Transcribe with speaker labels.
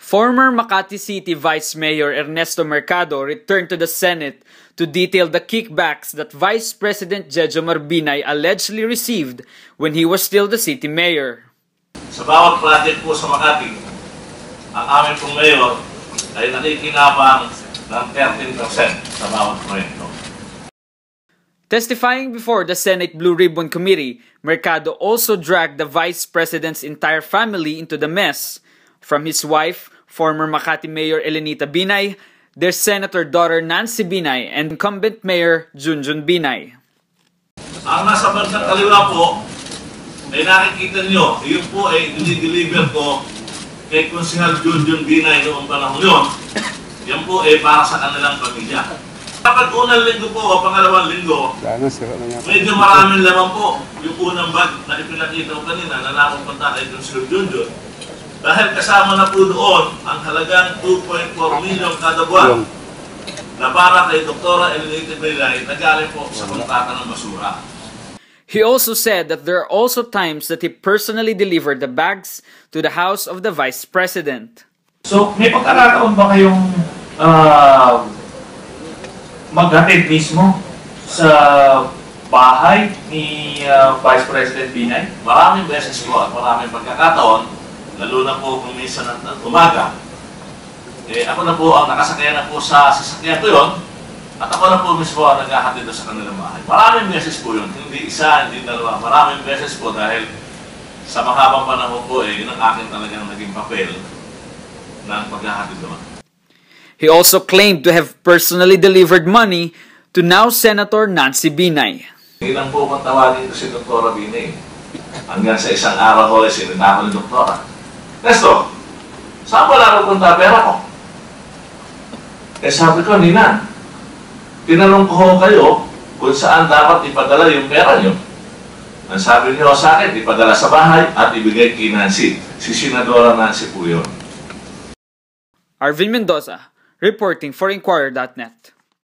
Speaker 1: Former Makati City Vice Mayor Ernesto Mercado returned to the Senate to detail the kickbacks that Vice President Jejo Marbinay allegedly received when he was still the city mayor.
Speaker 2: Sa bawat project po sa Makati, ang aming pong mayor ay nakikinabang ng 13% sa bawat proyekto.
Speaker 1: Testifying before the Senate Blue Ribbon Committee, Mercado also dragged the Vice President's entire family into the mess, from his wife, former Makati Mayor Elenita Binay, their senator daughter Nancy Binay, and incumbent Mayor Junjun Binay.
Speaker 2: Ang nasa bansang kaliwa po, ay nakikita nyo, yun po ay dinideliver ko kay Konsehal Junjun Binay noong panahon yun. Yan po ay para sa kanilang pamilya. Kapag unang linggo po o pangalawang linggo, medyo maraming laman po yung unang bag na ipinakita ko kanina na napupunta kay Konsehal Junjun. Dahil kasama na po doon ang halagang 2.4 million kada buwan na para kay Dr. Elenita Binay na galing po sa kontrata ng basura.
Speaker 1: He also said that there are also times that he personally delivered the bags to the house of the Vice President.
Speaker 3: So, may pagkakataon ba kayong maghatid mismo sa bahay ni Vice President Binay?
Speaker 2: Maraming beses po at maraming pagkakataon, lalo na po kung minsan ng umaga. Ako na po ang nakasakyan na po sa sasakyan ko yun, at ako na po mismo ang naghahatid sa kanilang bahay. Maraming beses po yun, hindi isa, hindi dalawa. Maraming beses po dahil sa mahabang panahon po, yun ang akin talagang naging papel ng paghahatid doon.
Speaker 1: He also claimed to have personally delivered money to now Senator Nancy Binay.
Speaker 2: Hindi lang po kung tawagin ko si Dr. Binay. Hanggang sa isang araw ko, sinita ko ni Doktora. Nesto, saan ba napupunta pera ko? Sabi ko, Nina, tinanong ko kayo kung saan dapat ipadala yung pera nyo. Ang sabi niyo sa akin, ipadala sa bahay at ibigay kay Nancy. Si Senadora Nancy po yun.
Speaker 1: Arvin Mendoza, reporting for Inquirer.net.